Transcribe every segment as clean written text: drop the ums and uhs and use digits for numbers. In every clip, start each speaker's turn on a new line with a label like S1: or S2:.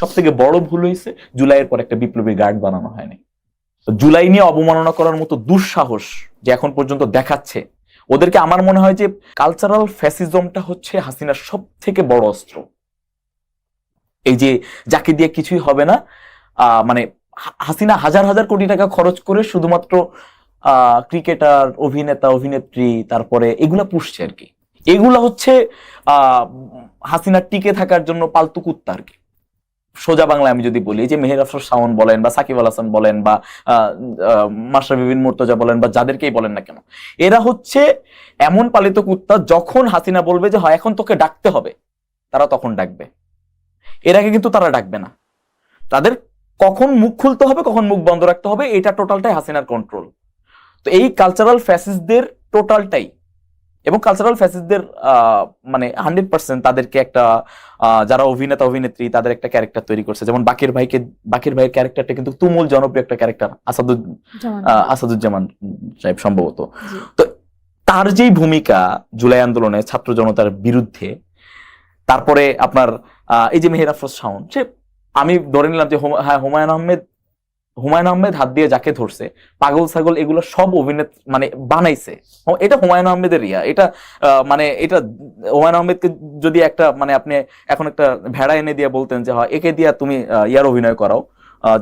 S1: সব থেকে বড় ভুল হয়েছে জুলাইয়ের পর একটা বিপ্লবী গার্ড বানানো হয়নি। জুলাই নিয়ে অবমাননা করার মতো দুঃসাহস যে এখন পর্যন্ত দেখাচ্ছে ওদেরকে, আমার মনে হয় যে কালচারাল ফ্যাসিজমটা হচ্ছে হাসিনার সব থেকে বড় অস্ত্র। এই যে যাকে দিয়ে কিছুই হবে না, মানে হাসিনা হাজার হাজার কোটি টাকা খরচ করে শুধুমাত্র ক্রিকেটার, অভিনেতা, অভিনেত্রী, তারপরে এগুলা পুষছে আর কি। এগুলা হচ্ছে হাসিনার টিকে থাকার জন্য পালতু কুত্তা আর কি। সোজা বাংলায় আমি যদি বলি, যে মেহের আফরোজ শাওন বলেন বা সাকিব আল হাসান বলেন বা মাশরাফি বিন মুর্তজা বলেন বা যাদেরকেই বলেন না কেন, এরা হচ্ছে এমন পালিত কুত্তা, যখন হাসিনা বলবে যে হয় এখন তোকে ডাকতে হবে, তারা তখন ডাকবে। এর আগে কিন্তু তারা ডাকবে না। তাদের কখন মুখ খুলতে হবে, কখন মুখ বন্ধ রাখতে হবে, এটা টোটালটাই হাসিনার কন্ট্রোল। তো এই কালচারাল ফ্যাসিস্টদের টোটালটাই, এবং কালচারাল ফ্যাসিস্টদের মানে 100% তাদেরকে একটা যারা অভিনেতা অভিনেত্রী তাদের একটা ক্যারেক্টার তৈরি করছে। যেমন বাকের ভাইয়ের ক্যারেক্টারটা কিন্তু তুমুল জনপ্রিয় একটা ক্যারেক্টার, আসাদুজ্জামান সাহেব সম্ভবত। তো তার যেই ভূমিকা জুলাই আন্দোলনে ছাত্র জনতার বিরুদ্ধে, তারপরে আপনার এই যে মেহের আফরোজ শাওন, সে আমি ধরে নিলাম যে হ্যাঁ হুমায়ুন আহমেদ হাত দিয়ে যাকে ধরছে, পাগল ছাগল এগুলো সব অভিনেতা মানে বানাইছে, এটা হুমায়ুন আহমেদের এটা মানে এটা হুমায়ুন আহমেদকে যদি একটা মানে আপনি এখন একটা ভেড়া এনে দিয়ে বলতেন যে হয় একে দিয়া তুমি ইয়ার অভিনয় করাও,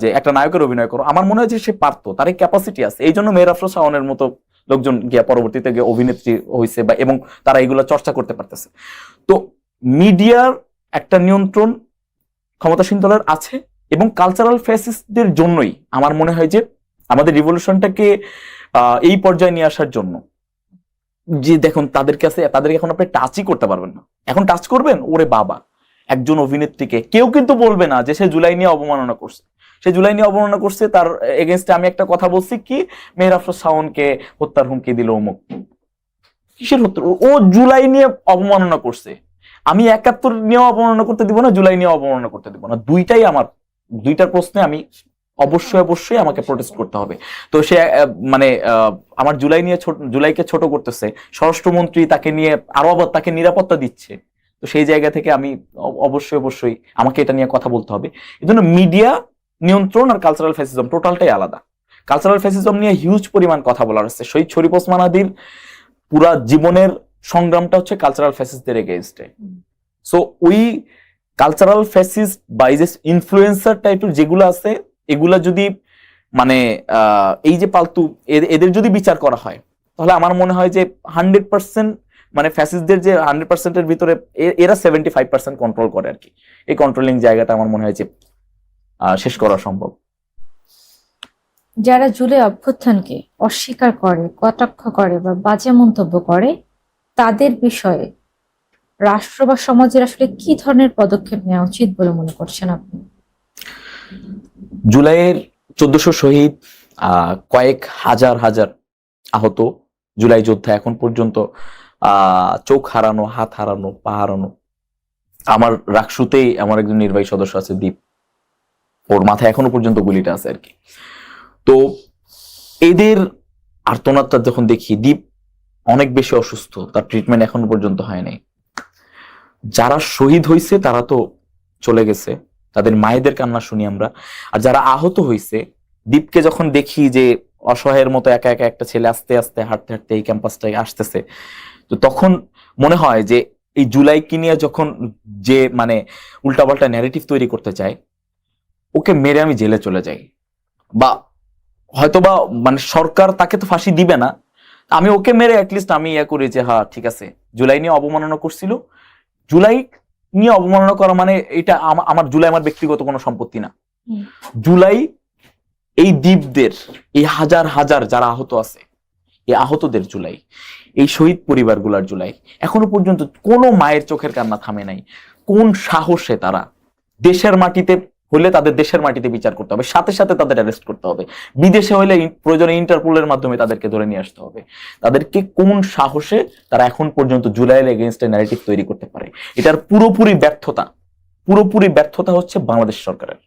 S1: যে একটা নায়কের অভিনয় করো, আমার মনে হয় যে সে পারতো, তার এই ক্যাপাসিটি আছে। এই জন্য মেহের আফরোজ শাওনের মতো লোকজন গিয়া পরবর্তীতে গিয়ে অভিনেত্রী হয়েছে বা এবং তারা এগুলো চর্চা করতে পারতেছে। তো মিডিয়ার একটা নিয়ন্ত্রণ ক্ষমতাসীন দলের আছে, এবং কালচারাল ফ্যাসিস্টদের জন্যই আমার মনে হয় যে আমাদের রিভলিউশনটাকে এই পর্যায়ে নিয়ে আসার জন্য, যে দেখুন তাদেরকে এখন আপনি টাচই করতে পারবেন না। এখন টাচ করবেন, ওরে বাবা, একজন অভিনেত্রীকে কেউ কিন্তু বলবে না যে সে জুলাই নিয়ে অবমাননা করছে। সে জুলাই নিয়ে অবমাননা করছে, তার এগেনস্টে আমি একটা কথা বলছি কি, মেহের আফরোজ শাওনকে হত্যার হুমকি দিল অমুক, কিসের হত্যা? ও জুলাই নিয়ে অবমাননা করছে। আমি 71 নিয়ে অবমাননা করতে দিব না, জুলাই নিয়ে অবমাননা করতে দিব না। দুইটার প্রশ্নে আমি অবশ্যই আমাকে প্রোটেস্ট করতে হবে। তো সে মানে আমার জুলাইকে ছোট করতেছে, স্বরাষ্ট্রমন্ত্রী তাকে নিয়ে আরো আবার তাকে নিরাপত্তা দিচ্ছে। তো সেই জায়গা থেকে আমি অবশ্যই আমাকে এটা নিয়ে কথা বলতে হবে। এই জন্য মিডিয়া নিয়ন্ত্রণ আর কালচারাল ফ্যাসিজম টোটালটাই আলাদা। কালচারাল ফ্যাসিজম নিয়ে হিউজ পরিমাণ কথা বলার আছে। শহীদ শরীফ ওসমান আদির পুরা জীবনের সংগ্রামটা হচ্ছে কালচারাল ফ্যাসিস্টদের এগেইনস্টে। সো ওই কালচারাল ফ্যাসিস্ট বা এই যে ইনফ্লুয়েন্সার টাইপের যেগুলো আছে, এগুলা যদি মানে এই যে পালতু এদের যদি বিচার করা হয়, তাহলে আমার মনে হয় যে 100% মানে ফ্যাসিস্টদের যে 100%-এর ভিতরে এরা 75% কন্ট্রোল করে আর কি। এই কন্ট্রোলিং জায়গাটা আমার মনে হয় যে শেষ করা সম্ভব।
S2: যারা জুলাই অভ্যুত্থানকে অস্বীকার করে, কটাক্ষ করে বা বাজে মন্তব্য করে, তাদের বিষয়ে রাষ্ট্র বা সমাজের আসলে কি ধরনের পদক্ষেপ নেওয়া উচিত বলে মনে করছেন আপনি?
S1: জুলাইয়ের 1400 শহীদ, কয়েক হাজার আহত জুলাই যোদ্ধা, এখন পর্যন্ত চোখ হারানো, হাত হারানো, পা হারানো। আমার রাকসুতেই আমার একজন নির্বাহী সদস্য আছে দীপ, ওর মাথায় এখনো পর্যন্ত গুলিটা আছে আর কি। তো এদের আর্তনাদটা যখন দেখি, দীপ অনেক বেশি অসুস্থ, তার ট্রিটমেন্ট এখনো পর্যন্ত হয় নাই। যারা শহীদ হয়েছে তারা তো চলে গেছে, তাদের মায়েদের কান্না শুনি আমরা। আর যারা আহত হয়েছে, দীপকে যখন দেখি যে অসহায়ের মতো একা একা একটা ছেলে আস্তে আস্তে হাঁটতে হাঁটতে এই ক্যাম্পাসটায় আসতেছে, তো তখন মনে হয় যে এই জুলাইকে নিয়ে যখন যে মানে উল্টাপাল্টা ন্যারেটিভ তৈরি করতে চায়, ওকে মেরে আমি জেলে চলে যাই, বা হয়তোবা মানে সরকার তাকে তো ফাঁসি দিবে না, আমি ওকে মেরে অ্যাটলিস্ট আমি করি যে হ্যাঁ ঠিক আছে, জুলাই নিয়ে অবমাননা করছিল, জুলাই নিয়ে অবমাননা করা মানে এটা আমার জুলাই আমার ব্যক্তিগত কোনো সম্পত্তি না। জুলাই এই দ্বীপদের, এই হাজার যারা আহত আছে, এই আহতদের জুলাই, এই শহীদ পরিবারগুলার জুলাই। এখনো পর্যন্ত কোনো মায়ের চোখের কান্না থামে নাই। কোন সাহসে তারা দেশের মাটিতে হলে তাদের দেশের মাটিতে বিচার করতে হবে, সাথে সাথে তাদের অ্যারেস্ট করতে হবে, বিদেশে হলে প্রয়োজনে ইন্টারপোলের মাধ্যমে তাদেরকে ধরে নিয়ে আসতে হবে। তাদেরকে কোন সাহসে তারা এখন পর্যন্ত জুলাইয়ের এগেইনস্টে ন্যারেটিভ তৈরি করতে পারে? এটার পুরোপুরি ব্যর্থতা হচ্ছে বাংলাদেশ সরকারের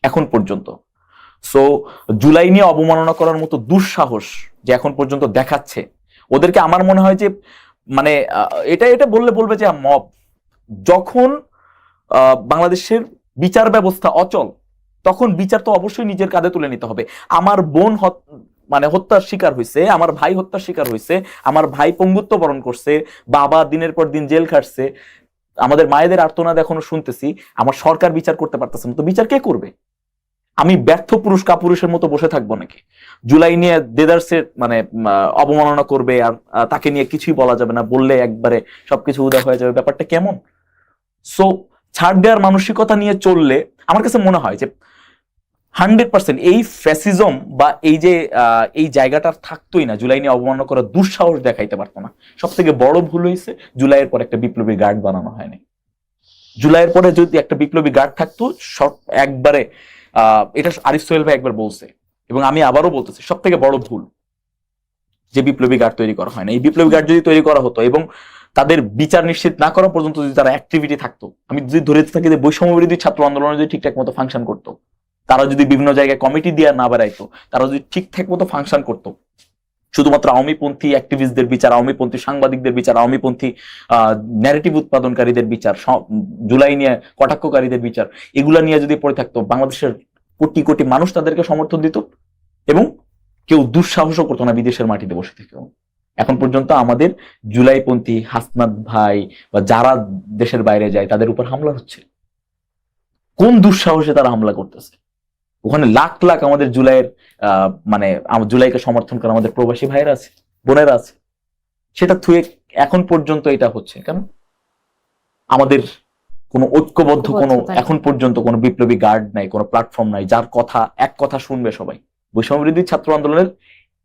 S1: এখন পর্যন্ত। সো জুলাই নিয়ে অবমাননা করার মতো দুঃসাহস যে এখন পর্যন্ত দেখাচ্ছে ওদেরকে, আমার মনে হয় যে মানে এটা বললে বলবে যে মব। যখন বাংলাদেশের বিচার ব্যবস্থা অচল, তখন বিচার তো অবশ্যই নিজের কাঁধে তুলে নিতে হবে। আমার বোন মানে হত্যার শিকার হয়েছে, আমার ভাই হত্যার শিকার হয়েছে, আমার ভাই পঙ্গুত্ব বরণ করছে, বাবা দিনের পর দিন জেল খাটছে, আমাদের মায়েদের আর্তনাদ এখনো শুনতেছি, আমার সরকার বিচার করতে পারতেছে না, তো বিচার কে করবে? আমি ব্যর্থ পুরুষ কাপুরুষের মতো বসে থাকবো নাকি? জুলাই নিয়ে দেদারসের মানে অবমাননা করবে আর তাকে নিয়ে কিছুই বলা যাবে না, বললে একবারে সবকিছু উদা হয়ে যাবে, ব্যাপারটা কেমন? সো ছাড় দেওয়ার মানসিকতা নিয়ে চললে আমার কাছে মনে হয় যে 100% এই ফ্যাসিজম বা এই যে এই জায়গাটা থাকতোই না, জুলাই নিয়ে অবমাননা করার দুঃসাহস দেখাইতে পারতো না। সব থেকে বড় ভুল হয়েছে জুলাইয়ের পর একটা বিপ্লবী গার্ড বানানো হয়নি। জুলাইয়ের পরে যদি একটা বিপ্লবী গার্ড থাকতো, সব একবারে এটা আরিফ সোহেল ভাই একবার বলছে এবং আমি আবারও বলতেছি, সব থেকে বড় ভুল যে বিপ্লবী গার্ড তৈরি করা হয় না। এই বিপ্লবী গার্ড যদি তৈরি করা হতো এবং তাদের বিচার নিশ্চিত না করা পর্যন্ত যদি তারা অ্যাক্টিভিটি থাকতো, আমি যদি ধরে থাকি যে বৈষম্য বিরোধী ছাত্র আন্দোলন যদি ঠিকঠাক মতো ফাংশন করতো, তারা যদি বিভিন্ন জায়গায় কমিটি দিয়ে না বেড়াইতো, তারা যদি ঠিকঠাক মতো ফাংশন করতো, শুধুমাত্র আওয়ামীপন্থী অ্যাক্টিভিস্টদের বিচার, আওয়ামীপন্থী সাংবাদিকদের বিচার, আওয়ামীপন্থী ন্যারেটিভ উৎপাদনকারীদের বিচার, জুলাই নিয়ে কটাক্ষকারীদের বিচার, এগুলা নিয়ে যদি পড়ে থাকতো, বাংলাদেশের কোটি কোটি মানুষ তাদেরকে সমর্থন দিত এবং কেউ দুঃসাহসও করতো না বিদেশের মাটিতে বসে থেকেও। এখন পর্যন্ত আমাদের জুলাইপন্থী হাসনাত ভাই বা যারা দেশের বাইরে যায় তাদের উপর হামলা হচ্ছে। কোন দুঃসাহসে তারা হামলা করতেছে? ওখানে লাখ লাখ আমাদের জুলাইয়ের মানে জুলাইকে সমর্থন করে আমাদের প্রবাসী ভাইয়েরা আছে, বোনেরা আছে, সেটা থুয়ে এখন পর্যন্ত এটা হচ্ছে কেন? আমাদের কোনো ঐক্যবদ্ধ কোনো এখন পর্যন্ত কোনো বিপ্লবী গার্ড নাই, কোনো প্ল্যাটফর্ম নাই যার কথা এক কথা শুনবে সবাই। বৈষম্য বিরোধী ছাত্র আন্দোলনের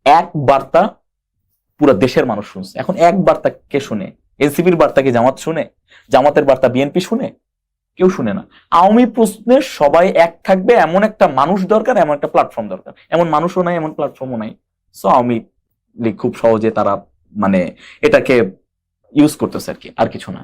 S1: এক বার্তা পুরো দেশের মানুষ শুনছে। এখন এক বার্তা কে শুনে? এনসিপির বার্তা কি জামাত শুনে? জামাতের বার্তা বিএনপি শুনে? কেউ শুনে না। আওয়ামী প্রশ্নে সবাই এক থাকবে এমন একটা মানুষ দরকার, এমন একটা প্ল্যাটফর্ম দরকার। এমন মানুষও নাই, এমন প্ল্যাটফর্মও নাই। সো আওয়ামী লীগ খুব সহজে তারা মানে এটাকে ইউজ করতেছে আর কি, আর কিছু না।